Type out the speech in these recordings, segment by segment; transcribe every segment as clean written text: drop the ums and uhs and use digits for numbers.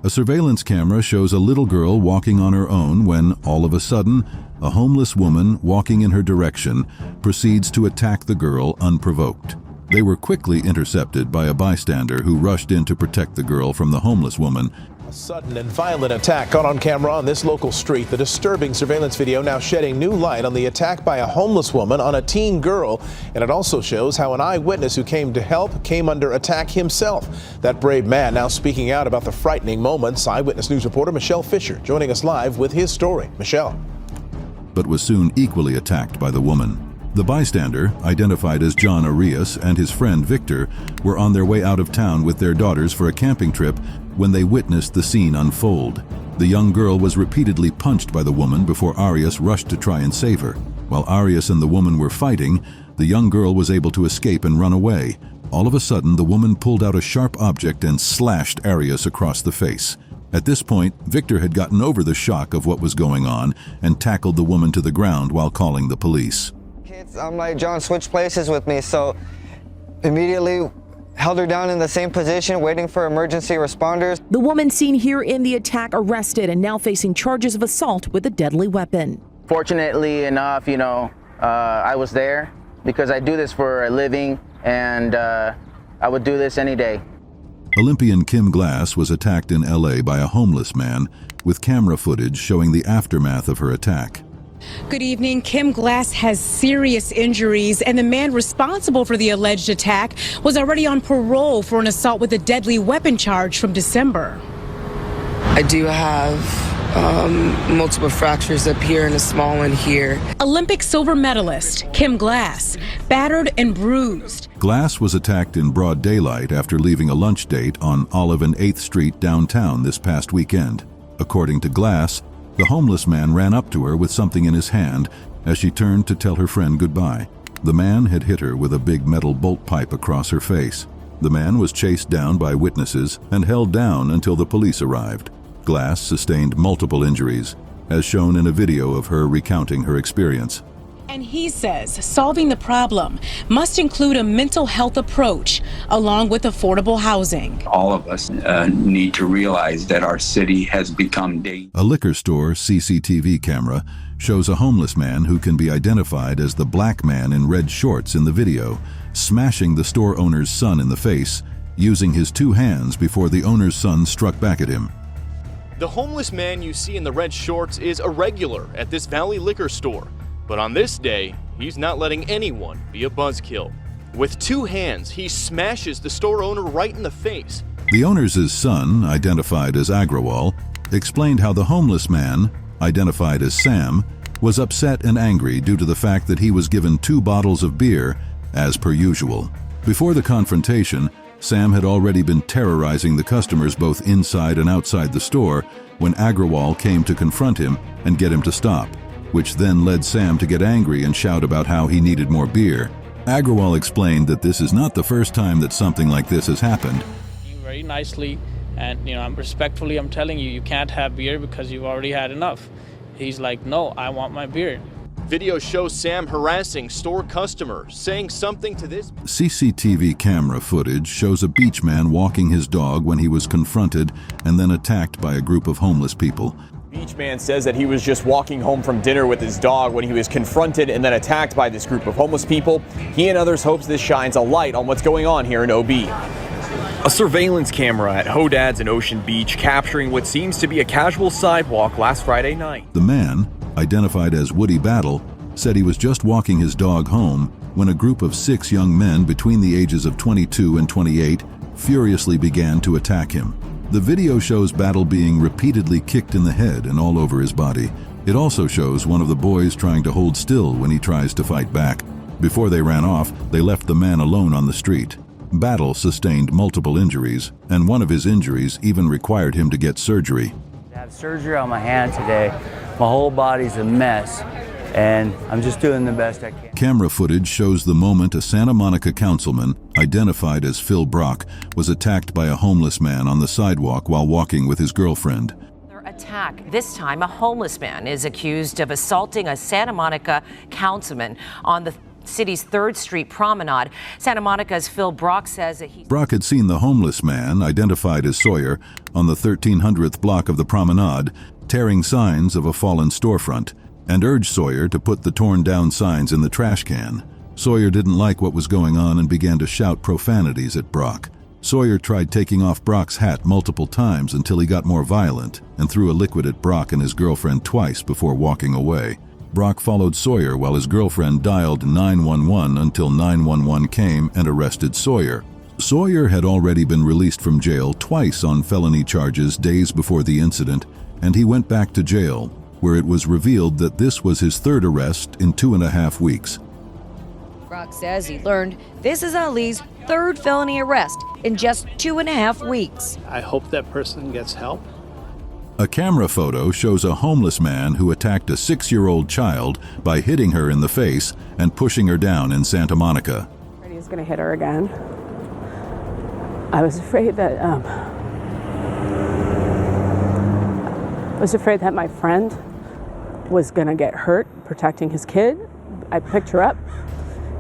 A surveillance camera shows a little girl walking on her own when, all of a sudden, a homeless woman walking in her direction proceeds to attack the girl unprovoked. They were quickly intercepted by a bystander who rushed in to protect the girl from the homeless woman. A sudden and violent attack caught on camera on this local street. The disturbing surveillance video now shedding new light on the attack by a homeless woman on a teen girl. And it also shows how an eyewitness who came to help came under attack himself. That brave man now speaking out about the frightening moments. Eyewitness News reporter Michelle Fisher joining us live with his story. Michelle. But was soon equally attacked by the woman. The bystander, identified as John Arias, and his friend Victor were on their way out of town with their daughters for a camping trip when they witnessed the scene unfold. The young girl was repeatedly punched by the woman before Arias rushed to try and save her. While Arias and the woman were fighting, the young girl was able to escape and run away. All of a sudden, the woman pulled out a sharp object and slashed Arias across the face. At this point, Victor had gotten over the shock of what was going on and tackled the woman to the ground while calling the police. I'm like, John switched places with me, so immediately held her down in the same position, waiting for emergency responders. The woman seen here in the attack arrested and now facing charges of assault with a deadly weapon. Fortunately enough, I was there because I do this for a living, and I would do this any day. Olympian Kim Glass was attacked in LA by a homeless man, with camera footage showing the aftermath of her attack. Good evening. Kim Glass has serious injuries, and the man responsible for the alleged attack was already on parole for an assault with a deadly weapon charge from December. I do have multiple fractures up here and a small one here. Olympic silver medalist Kim Glass, battered and bruised. Glass was attacked in broad daylight after leaving a lunch date on Olive and 8th Street downtown this past weekend. According to Glass, the homeless man ran up to her with something in his hand as she turned to tell her friend goodbye. The man had hit her with a big metal bolt pipe across her face. The man was chased down by witnesses and held down until the police arrived. Glass sustained multiple injuries, as shown in a video of her recounting her experience. And he says solving the problem must include a mental health approach along with affordable housing. All of us need to realize that our city has become dangerous. A liquor store CCTV camera shows a homeless man who can be identified as the black man in red shorts in the video, smashing the store owner's son in the face, using his two hands before the owner's son struck back at him. The homeless man you see in the red shorts is a regular at this Valley liquor store. But on this day, he's not letting anyone be a buzzkill. With two hands, he smashes the store owner right in the face. The owner's son, identified as Agrawal, explained how the homeless man, identified as Sam, was upset and angry due to the fact that he was given 2 bottles of beer, as per usual. Before the confrontation, Sam had already been terrorizing the customers both inside and outside the store when Agrawal came to confront him and get him to stop, which then led Sam to get angry and shout about how he needed more beer. Agrawal explained that this is not the first time that something like this has happened. Very nicely, and I'm respectfully, I'm telling you, you can't have beer because you've already had enough. He's like, no, I want my beer. Video shows Sam harassing store customers, saying something to this. CCTV camera footage shows a beach man walking his dog when he was confronted and then attacked by a group of homeless people. Beach man says that he was just walking home from dinner with his dog when he was confronted and then attacked by this group of homeless people. He and others hopes this shines a light on what's going on here in OB. A surveillance camera at Hodad's in Ocean Beach capturing what seems to be a casual sidewalk last Friday night. The man, identified as Woody Battle, said he was just walking his dog home when a group of 6 young men between the ages of 22 and 28 furiously began to attack him. The video shows Battle being repeatedly kicked in the head and all over his body. It also shows one of the boys trying to hold still when he tries to fight back. Before they ran off, they left the man alone on the street. Battle sustained multiple injuries, and one of his injuries even required him to get surgery. I have surgery on my hand today. My whole body's a mess, and I'm just doing the best I can. Camera footage shows the moment a Santa Monica councilman, identified as Phil Brock, was attacked by a homeless man on the sidewalk while walking with his girlfriend. Attack. This time, a homeless man is accused of assaulting a Santa Monica councilman on the city's 3rd Street Promenade. Santa Monica's Phil Brock says that Brock had seen the homeless man, identified as Sawyer, on the 1300th block of the Promenade, tearing signs of a fallen storefront, and urged Sawyer to put the torn-down signs in the trash can. Sawyer didn't like what was going on and began to shout profanities at Brock. Sawyer tried taking off Brock's hat multiple times until he got more violent and threw a liquid at Brock and his girlfriend twice before walking away. Brock followed Sawyer while his girlfriend dialed 911 until 911 came and arrested Sawyer. Sawyer had already been released from jail twice on felony charges days before the incident, and he went back to jail, where it was revealed that this was his 3rd arrest in 2.5 weeks. Brock says he learned this is Ali's 3rd felony arrest in just 2.5 weeks. I hope that person gets help. A camera photo shows a homeless man who attacked a 6-year-old child by hitting her in the face and pushing her down in Santa Monica. He's going to hit her again. I was afraid that my friend was going to get hurt protecting his kid. I picked her up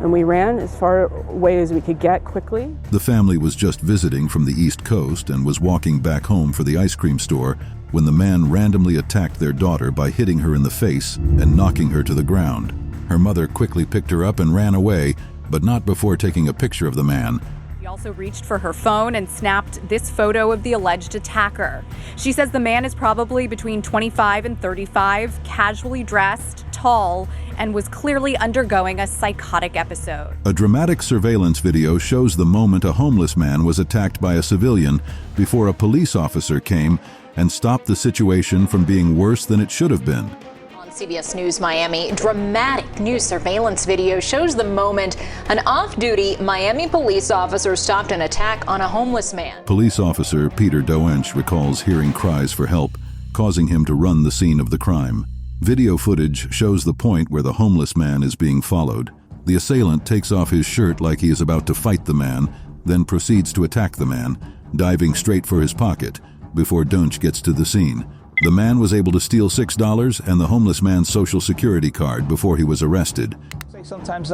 and we ran as far away as we could get quickly. The family was just visiting from the East Coast and was walking back home for the ice cream store when the man randomly attacked their daughter by hitting her in the face and knocking her to the ground. Her mother quickly picked her up and ran away, but not before taking a picture of the man. She also reached for her phone and snapped this photo of the alleged attacker. She says the man is probably between 25 and 35, casually dressed, tall, and was clearly undergoing a psychotic episode. A dramatic surveillance video shows the moment a homeless man was attacked by a civilian before a police officer came and stopped the situation from being worse than it should have been. On CBS News Miami, dramatic new surveillance video shows the moment an off-duty Miami police officer stopped an attack on a homeless man. Police officer Peter Doench recalls hearing cries for help, causing him to run the scene of the crime. Video footage shows the point where the homeless man is being followed. The assailant takes off his shirt like he is about to fight the man, then proceeds to attack the man, diving straight for his pocket before Doench gets to the scene. The man was able to steal $6 and the homeless man's social security card before he was arrested. Sometimes,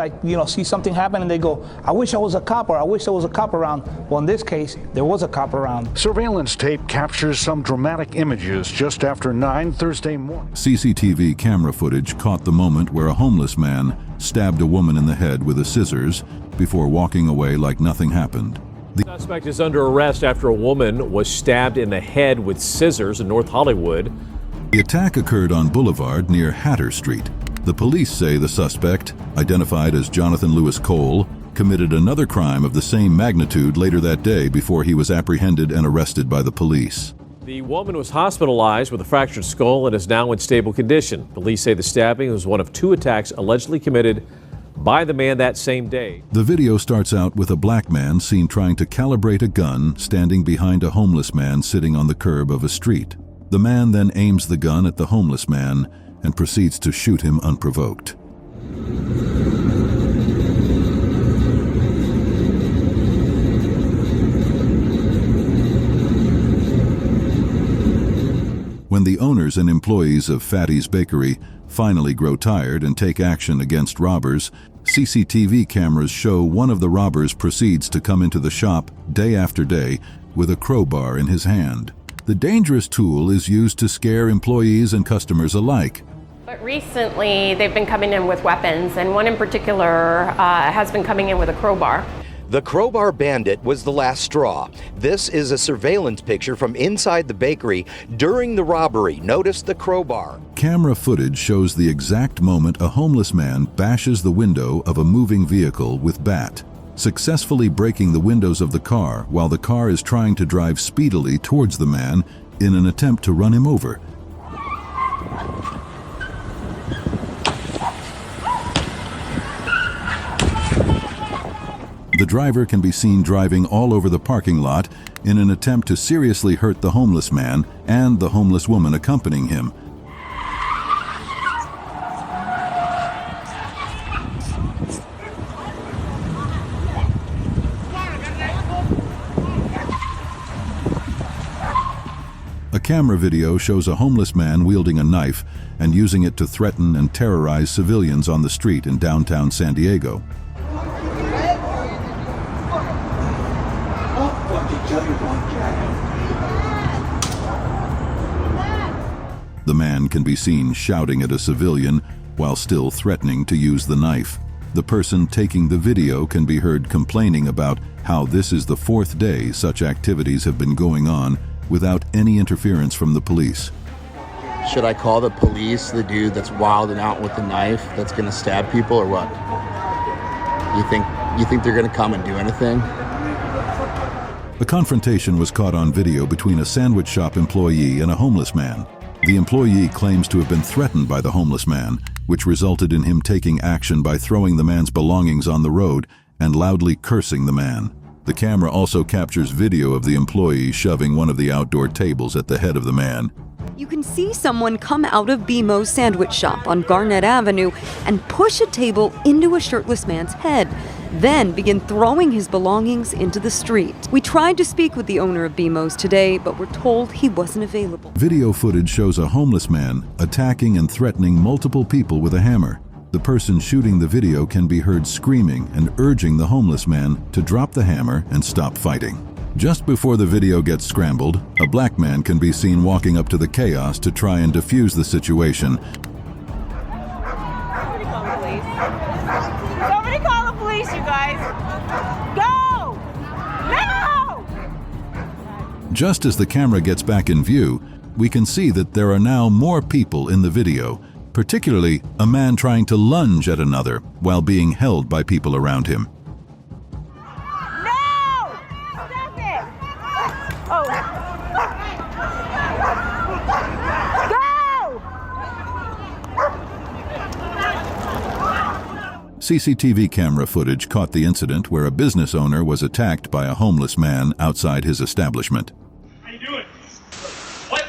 see something happen and they go, I wish I was a cop, or I wish there was a cop around. Well, in this case, there was a cop around. Surveillance tape captures some dramatic images just after 9 Thursday morning. CCTV camera footage caught the moment where a homeless man stabbed a woman in the head with a scissors before walking away like nothing happened. The suspect is under arrest after a woman was stabbed in the head with scissors in North Hollywood. The attack occurred on Boulevard near Hatter Street. The police say the suspect, identified as Jonathan Lewis Cole, committed another crime of the same magnitude later that day before he was apprehended and arrested by the police. The woman was hospitalized with a fractured skull and is now in stable condition. Police say the stabbing was one of 2 attacks allegedly committed by the man that same day. The video starts out with a black man seen trying to calibrate a gun standing behind a homeless man sitting on the curb of a street. The man then aims the gun at the homeless man and proceeds to shoot him unprovoked. When the owners and employees of Fatty's Bakery finally grow tired and take action against robbers, CCTV cameras show one of the robbers proceeds to come into the shop day after day with a crowbar in his hand. The dangerous tool is used to scare employees and customers alike. But recently, they've been coming in with weapons, and one in particular has been coming in with a crowbar. The crowbar bandit was the last straw. This is a surveillance picture from inside the bakery during the robbery. Notice the crowbar. Camera footage shows the exact moment a homeless man bashes the window of a moving vehicle with bat, successfully breaking the windows of the car while the car is trying to drive speedily towards the man in an attempt to run him over. The driver can be seen driving all over the parking lot in an attempt to seriously hurt the homeless man and the homeless woman accompanying him. A Camera video shows a homeless man wielding a knife and using it to threaten and terrorize civilians on the street in downtown San Diego. The man can be seen shouting at a civilian while still threatening to use the knife. The person taking the video can be heard complaining about how this is the fourth day such activities have been going on without any interference from the police. Should I call the police, the dude that's wilding out with the knife that's gonna stab people, or what? You think they're gonna come and do anything? A confrontation was caught on video between a sandwich shop employee and a homeless man. The employee claims to have been threatened by the homeless man, which resulted in him taking action by throwing the man's belongings on the road and loudly cursing the man. The camera also captures video of the employee shoving one of the outdoor tables at the head of the man. You can see someone come out of BMO's sandwich shop on Garnett Avenue and push a table into a shirtless man's head, then begin throwing his belongings into the street. We tried to speak with the owner of BMO's today, but were told he wasn't available. Video footage shows a homeless man attacking and threatening multiple people with a hammer. The person shooting the video can be heard screaming and urging the homeless man to drop the hammer and stop fighting. Just before the video gets scrambled, a black man can be seen walking up to the chaos to try and defuse the situation. Somebody call the police, you guys! Go! No! Just as the camera gets back in view, we can see that there are now more people in the video, particularly a man trying to lunge at another while being held by people around him. CCTV camera footage caught the incident where a business owner was attacked by a homeless man outside his establishment. How you doing? What?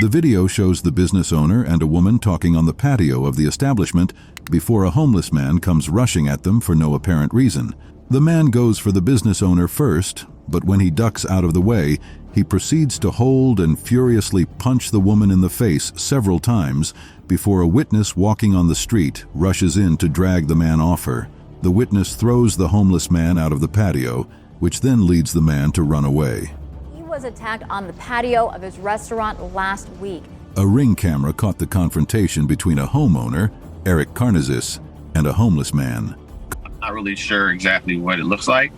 The video shows the business owner and a woman talking on the patio of the establishment before a homeless man comes rushing at them for no apparent reason. The man goes for the business owner first, but when he ducks out of the way, he proceeds to hold and furiously punch the woman in the face several times before a witness walking on the street rushes in to drag the man off her. The witness throws the homeless man out of the patio, which then leads the man to run away. He was attacked on the patio of his restaurant last week. A Ring camera caught the confrontation between a homeowner, Eric Karnazes, and a homeless man. I'm not really sure exactly what it looks like,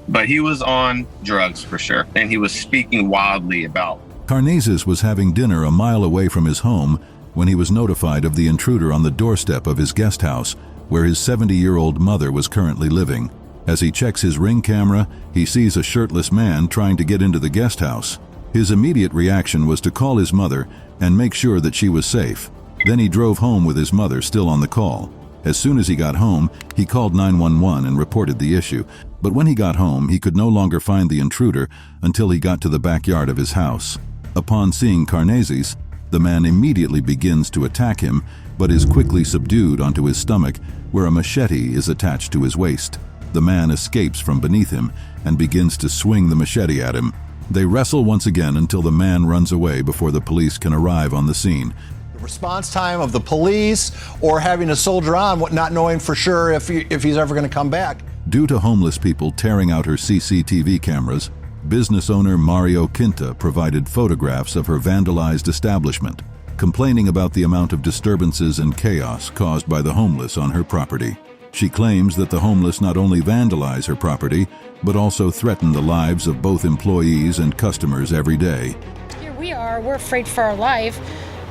but he was on drugs for sure, and he was speaking wildly about. Karnazes was having dinner a mile away from his home when he was notified of the intruder on the doorstep of his guest house, where his 70-year-old mother was currently living. As he checks his Ring camera, he sees a shirtless man trying to get into the guest house. His immediate reaction was to call his mother and make sure that she was safe. Then he drove home with his mother still on the call. As soon as he got home, he called 911 and reported the issue. But when he got home, he could no longer find the intruder until he got to the backyard of his house. Upon seeing Karnazes, the man immediately begins to attack him, but is quickly subdued onto his stomach, where a machete is attached to his waist. The man escapes from beneath him and begins to swing the machete at him. They wrestle once again until the man runs away before the police can arrive on the scene. The response time of the police, or having to soldier on, not knowing for sure if he's ever going to come back. Due to homeless people tearing out her CCTV cameras, business owner Mario Quinta provided photographs of her vandalized establishment, complaining about the amount of disturbances and chaos caused by the homeless on her property. She claims that the homeless not only vandalize her property, but also threaten the lives of both employees and customers every day. Here we are, we're afraid for our life,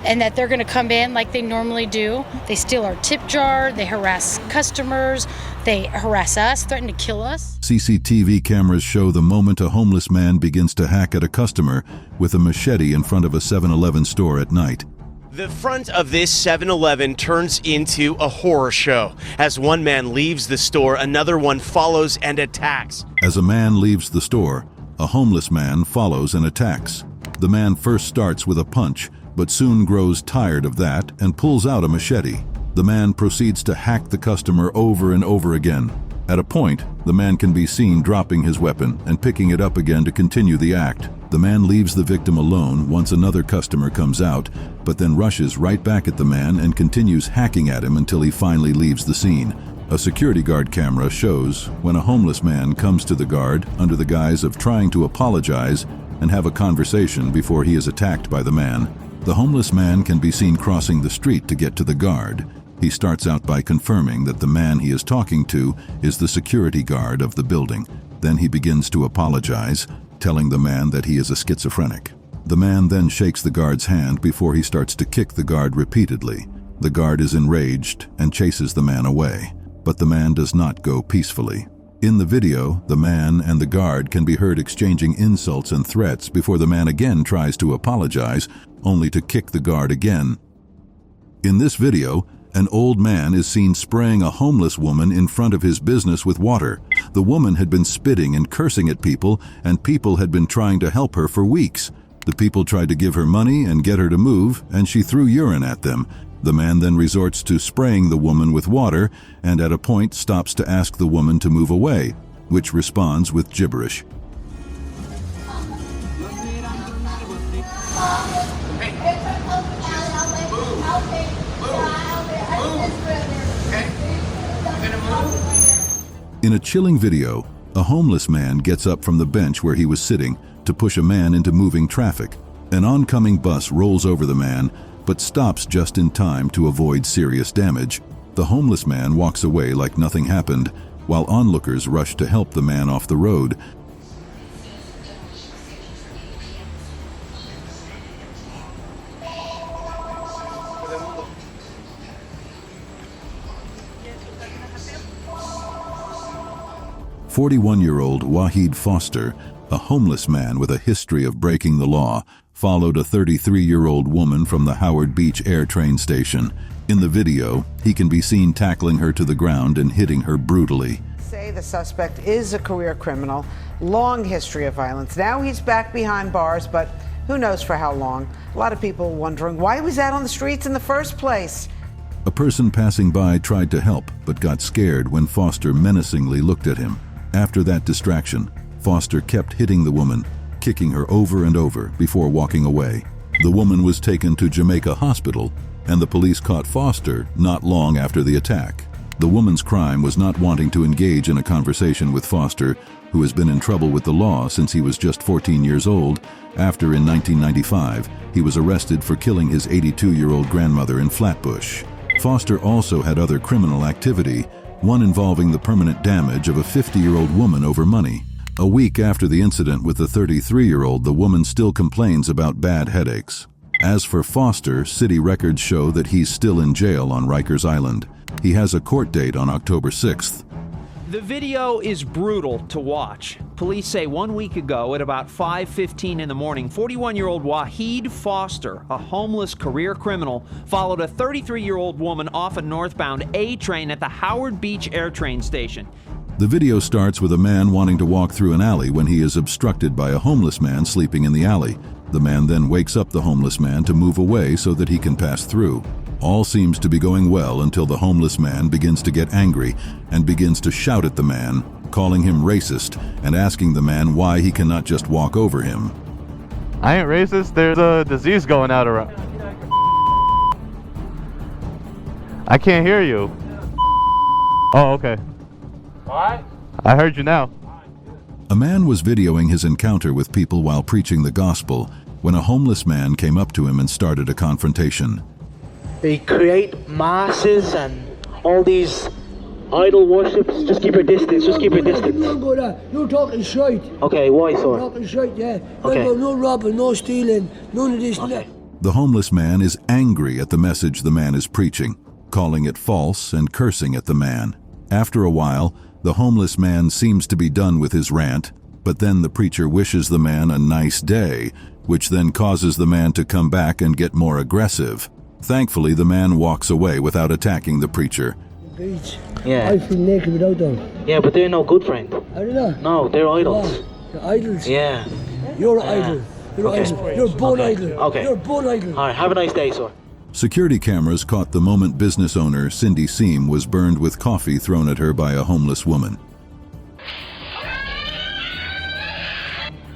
and that they're going to come in like they normally do. They steal our tip jar, they harass customers, they harass us, threaten to kill us. CCTV cameras show the moment a homeless man begins to hack at a customer with a machete in front of a 7-Eleven store at night. The front of this 7-Eleven turns into a horror show. As one man leaves the store, another one follows and attacks. As a man leaves the store, a homeless man follows and attacks. The man first starts with a punch, but soon grows tired of that and pulls out a machete. The man proceeds to hack the customer over and over again. At a point, the man can be seen dropping his weapon and picking it up again to continue the act. The man leaves the victim alone once another customer comes out, but then rushes right back at the man and continues hacking at him until he finally leaves the scene. A security guard camera shows when a homeless man comes to the guard under the guise of trying to apologize and have a conversation before he is attacked by the man. The homeless man can be seen crossing the street to get to the guard. He starts out by confirming that the man he is talking to is the security guard of the building. Then he begins to apologize, telling the man that he is a schizophrenic. The man then shakes the guard's hand before he starts to kick the guard repeatedly. The guard is enraged and chases the man away, but the man does not go peacefully. In the video, the man and the guard can be heard exchanging insults and threats before the man again tries to apologize, only to kick the guard again. In this video, an old man is seen spraying a homeless woman in front of his business with water. The woman had been spitting and cursing at people, and people had been trying to help her for weeks. The people tried to give her money and get her to move, and she threw urine at them. The man then resorts to spraying the woman with water, and at a point stops to ask the woman to move away, which responds with gibberish. In a chilling video, a homeless man gets up from the bench where he was sitting to push a man into moving traffic. An oncoming bus rolls over the man, but stops just in time to avoid serious damage. The homeless man walks away like nothing happened, while onlookers rush to help the man off the road. "41-year-old Wahid Foster, a homeless man with a history of breaking the law, followed a 33-year-old woman from the Howard Beach Air train station. In the video, he can be seen tackling her to the ground and hitting her brutally. Say the suspect is a career criminal, long history of violence. Now he's back behind bars, but who knows for how long. A lot of people wondering why he was out on the streets in the first place. A person passing by tried to help, but got scared when Foster menacingly looked at him. After that distraction, Foster kept hitting the woman, kicking her over and over before walking away. The woman was taken to Jamaica Hospital, and the police caught Foster not long after the attack. The woman's crime was not wanting to engage in a conversation with Foster, who has been in trouble with the law since he was just 14 years old, after in 1995 he was arrested for killing his 82-year-old grandmother in Flatbush. Foster also had other criminal activity, one involving the permanent damage of a 50-year-old woman over money. A week after the incident with the 33-year-old, the woman still complains about bad headaches. As for Foster, city records show that he's still in jail on Rikers Island. He has a court date on October 6th. The video is brutal to watch. Police say 1 week ago at about 5:15 in the morning, 41-year-old Wahid Foster, a homeless career criminal, followed a 33-year-old woman off a northbound A train at the Howard Beach Air train station. The video starts with a man wanting to walk through an alley when he is obstructed by a homeless man sleeping in the alley. The man then wakes up the homeless man to move away so that he can pass through. All seems to be going well until the homeless man begins to get angry and begins to shout at the man, calling him racist and asking the man why he cannot just walk over him. I ain't racist, there's a disease going out around. I can't hear you. Oh, okay. Alright. I heard you now. A man was videoing his encounter with people while preaching the gospel when a homeless man came up to him and started a confrontation. They create masses and all these idol worships. Just keep your distance. Just keep your distance. Don't go there. You're talking shite. Okay, why, sir? You're talking shite, yeah. Okay. No robbing, no stealing, none of this. Okay. The homeless man is angry at the message the man is preaching, calling it false and cursing at the man. After a while, the homeless man seems to be done with his rant, but then the preacher wishes the man a nice day, which then causes the man to come back and get more aggressive. Thankfully, the man walks away without attacking the preacher. Beach. Yeah. I feel naked without them. Yeah, but they're no good, friend. Are they not? No, they're idols. They're idols? Yeah. You're an idol. You're Okay. idol. You're born idol. Okay. You're born idol. All right, have a nice day, sir. Security cameras caught the moment business owner Cindy Seam was burned with coffee thrown at her by a homeless woman.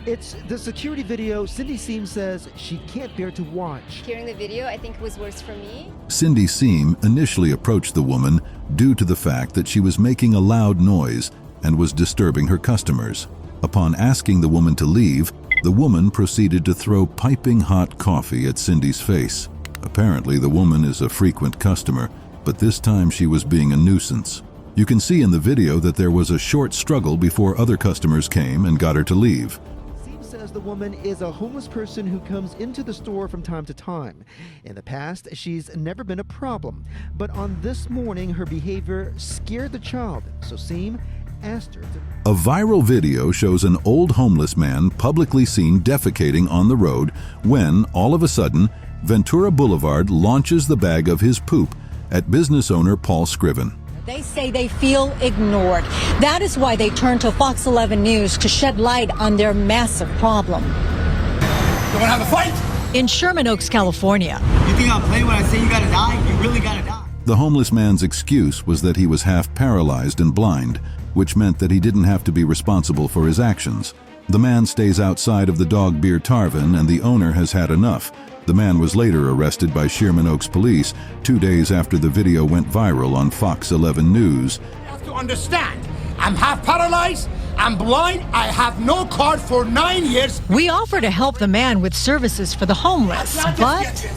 It's the security video Cindy Seam says she can't bear to watch. Hearing the video, I think it was worse for me. Cindy Seam initially approached the woman due to the fact that she was making a loud noise and was disturbing her customers. Upon asking the woman to leave, the woman proceeded to throw piping hot coffee at Cindy's face. Apparently, the woman is a frequent customer, but this time she was being a nuisance. You can see in the video that there was a short struggle before other customers came and got her to leave. Seam says the woman is a homeless person who comes into the store from time to time. In the past, she's never been a problem, but on this morning, her behavior scared the child, so Seam asked her to... A viral video shows an old homeless man publicly seen defecating on the road when, all of a sudden, Ventura Boulevard launches the bag of his poop at business owner Paul Scriven. They say they feel ignored. That is why they turn to Fox 11 News to shed light on their massive problem. You want to have a fight? In Sherman Oaks, California. You think I'm playing when I say you gotta die? You really gotta die. The homeless man's excuse was that he was half paralyzed and blind, which meant that he didn't have to be responsible for his actions. The man stays outside of the dog beer Tarvin, and the owner has had enough. The man was later arrested by Sherman Oaks police 2 days after the video went viral on Fox 11 News. You have to understand, I'm half paralyzed, I'm blind, I have no card for 9 years. We offer to help the man with services for the homeless, but...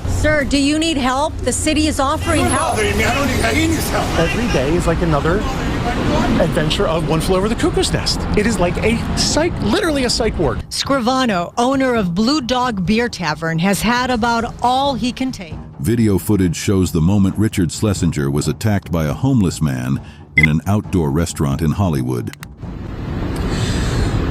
Sir, do you need help? The city is offering help. I don't need, he needs help. Every day is like another adventure of One Flew Over the Cuckoo's Nest. It is like a literally a psych ward. Scrivano, owner of Blue Dog Beer Tavern, has had about all he can take. Video footage shows the moment Richard Schlesinger was attacked by a homeless man in an outdoor restaurant in Hollywood.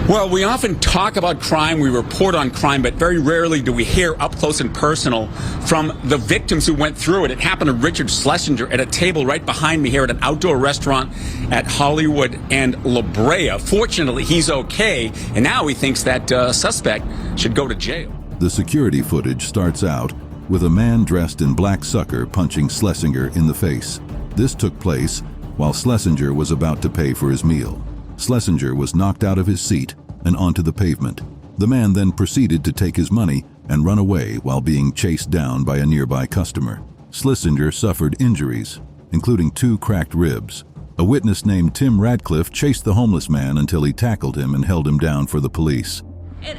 Well, we often talk about crime, we report on crime, but very rarely do we hear up close and personal from the victims who went through it. It happened to Richard Schlesinger at a table right behind me here at an outdoor restaurant at Hollywood and La Brea. Fortunately, he's okay, and now he thinks that suspect should go to jail. The security footage starts out with a man dressed in black sucker punching Schlesinger in the face. This took place while Schlesinger was about to pay for his meal. Schlesinger was knocked out of his seat and onto the pavement. The man then proceeded to take his money and run away while being chased down by a nearby customer. Schlesinger suffered injuries, including 2 cracked ribs. A witness named Tim Radcliffe chased the homeless man until he tackled him and held him down for the police.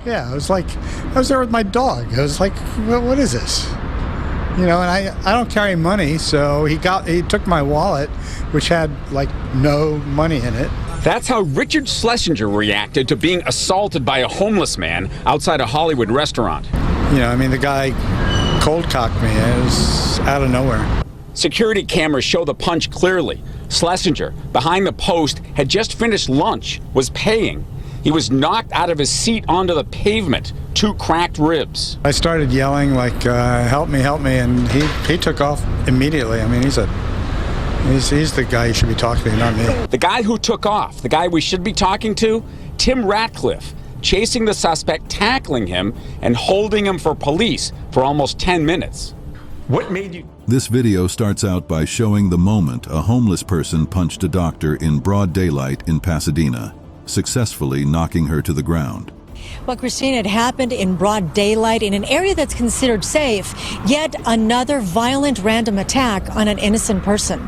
Yeah, I was there with my dog. I was like, what is this? You know, and I don't carry money, so he took my wallet, which had like no money in it. That's how Richard Schlesinger reacted to being assaulted by a homeless man outside a Hollywood restaurant. You know, I mean, the guy cold-cocked me. It was out of nowhere. Security cameras show the punch clearly. Schlesinger, behind the post, had just finished lunch, was paying. He was knocked out of his seat onto the pavement, 2 cracked ribs. I started yelling like, help me, and he took off immediately. I mean, he's the guy you should be talking to, not me. The guy who took off, the guy we should be talking to, Tim Radcliffe, chasing the suspect, tackling him, and holding him for police for almost 10 minutes. What made you... This video starts out by showing the moment a homeless person punched a doctor in broad daylight in Pasadena, successfully knocking her to the ground. Well, Christine, it happened in broad daylight in an area that's considered safe. Yet another violent random attack on an innocent person.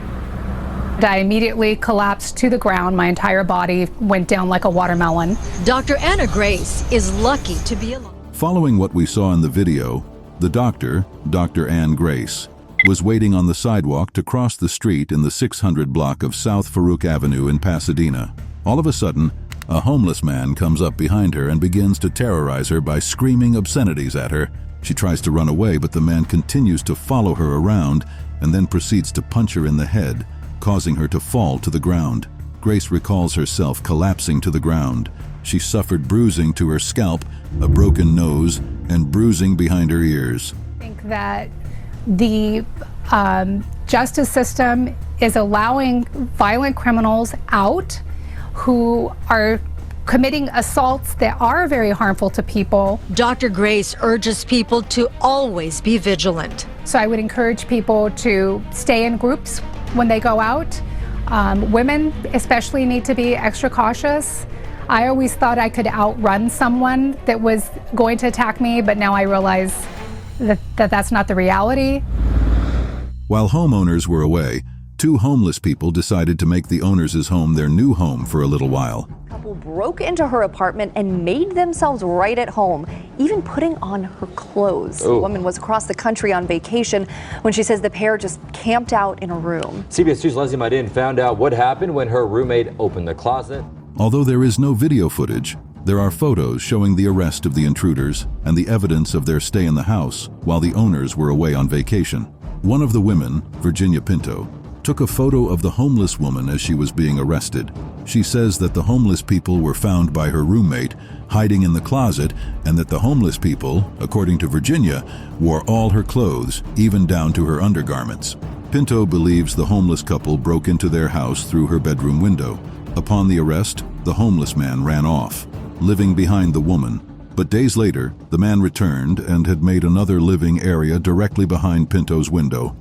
I immediately collapsed to the ground. My entire body went down like a watermelon. Dr. Anna Grace is lucky to be alive. Following what we saw in the video, the doctor, Dr. Ann Grace, was waiting on the sidewalk to cross the street in the 600 block of South Farouk Avenue in Pasadena. All of a sudden, a homeless man comes up behind her and begins to terrorize her by screaming obscenities at her. She tries to run away, but the man continues to follow her around and then proceeds to punch her in the head, causing her to fall to the ground. Grace recalls herself collapsing to the ground. She suffered bruising to her scalp, a broken nose, and bruising behind her ears. I think that the justice system is allowing violent criminals out who are committing assaults that are very harmful to people. Dr. Grace urges people to always be vigilant. So I would encourage people to stay in groups when they go out. Women especially need to be extra cautious. I always thought I could outrun someone that was going to attack me, but now I realize that that's not the reality. While homeowners were away, 2 homeless people decided to make the owners' home their new home for a little while. The couple broke into her apartment and made themselves right at home, even putting on her clothes. The woman was across the country on vacation when she says the pair just camped out in a room. CBS 2's Leslie Madin found out what happened when her roommate opened the closet. Although there is no video footage, there are photos showing the arrest of the intruders and the evidence of their stay in the house while the owners were away on vacation. One of the women, Virginia Pinto, took a photo of the homeless woman as she was being arrested. She says that the homeless people were found by her roommate hiding in the closet, and that the homeless people, according to Virginia, wore all her clothes, even down to her undergarments. Pinto believes the homeless couple broke into their house through her bedroom window. Upon the arrest, the homeless man ran off, living behind the woman. But days later, the man returned and had made another living area directly behind Pinto's window.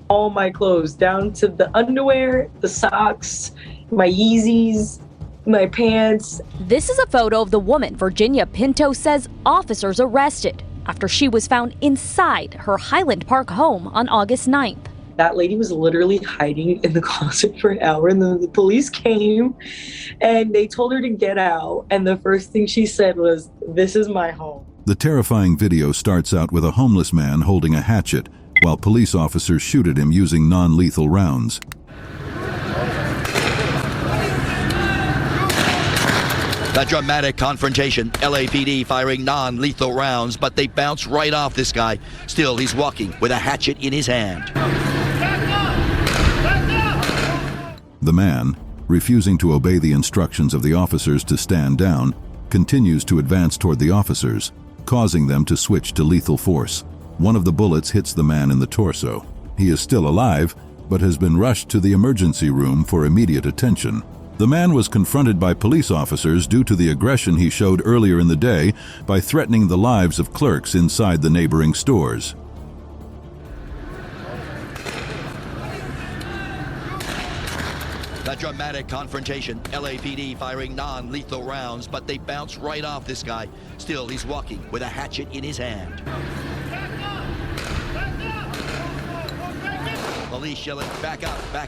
All my clothes, down to the underwear, the socks, my Yeezys, my pants. This is a photo of the woman Virginia Pinto says officers arrested after she was found inside her Highland Park home on August 9th. That lady was literally hiding in the closet for an hour, and then the police came and they told her to get out. And the first thing she said was, "This is my home." The terrifying video starts out with a homeless man holding a hatchet, while police officers shoot at him using non-lethal rounds. A dramatic confrontation. LAPD firing non-lethal rounds, but they bounce right off this guy. Still, he's walking with a hatchet in his hand. The man, refusing to obey the instructions of the officers to stand down, continues to advance toward the officers, causing them to switch to lethal force. One of the bullets hits the man in the torso. He is still alive, but has been rushed to the emergency room for immediate attention. The man was confronted by police officers due to the aggression he showed earlier in the day by threatening the lives of clerks inside the neighboring stores. A dramatic confrontation. LAPD firing non-lethal rounds, but they bounce right off this guy. Still, he's walking with a hatchet in his hand. Police yelling, back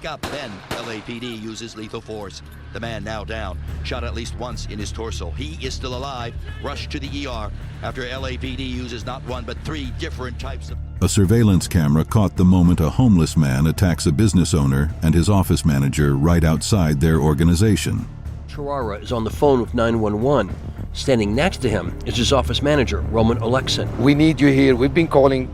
up. Then LAPD uses lethal force. The man now down, shot at least once in his torso. He is still alive, rushed to the ER after LAPD uses not one but 3 different types of... A surveillance camera caught the moment a homeless man attacks a business owner and his office manager right outside their organization. Charara is on the phone with 911. Standing next to him is his office manager, Roman Aleksin. We need you here. We've been calling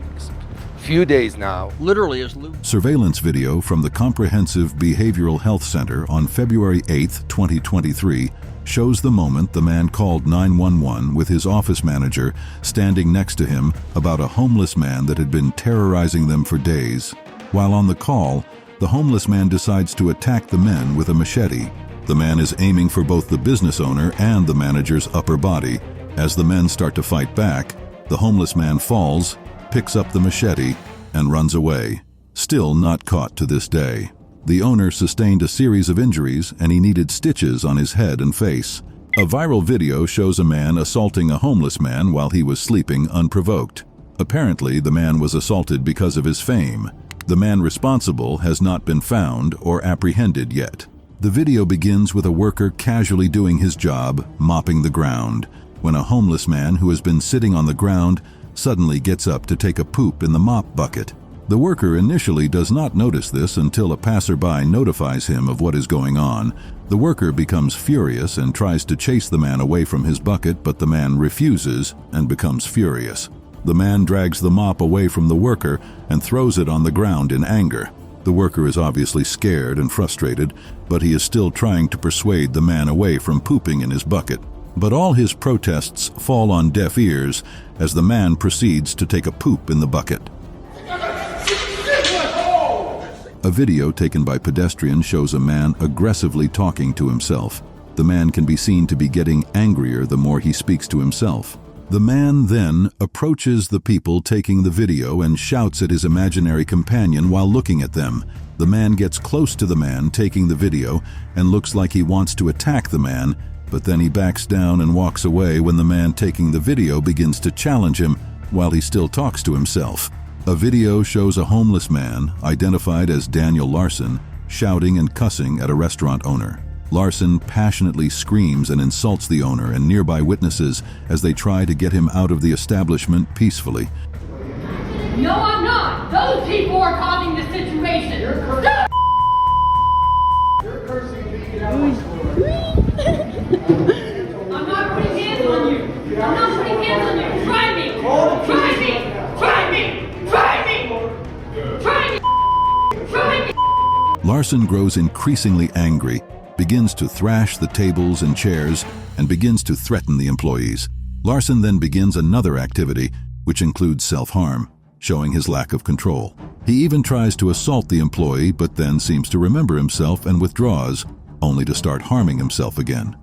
few days now. Literally as Surveillance video from the Comprehensive Behavioral Health Center on February 8, 2023 shows the moment the man called 911 with his office manager standing next to him about a homeless man that had been terrorizing them for days. While on the call, the homeless man decides to attack the men with a machete. The man is aiming for both the business owner and the manager's upper body. As the men start to fight back, the homeless man falls, picks up the machete, and runs away, still not caught to this day. The owner sustained a series of injuries and he needed stitches on his head and face. A viral video shows a man assaulting a homeless man while he was sleeping unprovoked. Apparently, the man was assaulted because of his fame. The man responsible has not been found or apprehended yet. The video begins with a worker casually doing his job, mopping the ground, when a homeless man who has been sitting on the ground suddenly gets up to take a poop in the mop bucket. The worker initially does not notice this until a passerby notifies him of what is going on. The worker becomes furious and tries to chase the man away from his bucket, but the man refuses and becomes furious. The man drags the mop away from the worker and throws it on the ground in anger. The worker is obviously scared and frustrated, but he is still trying to persuade the man away from pooping in his bucket. But all his protests fall on deaf ears as the man proceeds to take a poop in the bucket. A video taken by pedestrians shows a man aggressively talking to himself. The man can be seen to be getting angrier the more he speaks to himself. The man then approaches the people taking the video and shouts at his imaginary companion while looking at them. The man gets close to the man taking the video and looks like he wants to attack the man, but then he backs down and walks away when the man taking the video begins to challenge him while he still talks to himself. A video shows a homeless man, identified as Daniel Larson, shouting and cussing at a restaurant owner. Larson passionately screams and insults the owner and nearby witnesses as they try to get him out of the establishment peacefully. No, I'm not. Those people are causing the situation. You're cursing me. Get out of my store. I'm not putting hands on you. I'm not putting hands on you. Try me. Try me. Try me. Try me. Try me. Try me. Larson grows increasingly angry, begins to thrash the tables and chairs, and begins to threaten the employees. Larson then begins another activity, which includes self-harm, showing his lack of control. He even tries to assault the employee, but then seems to remember himself and withdraws, only to start harming himself again.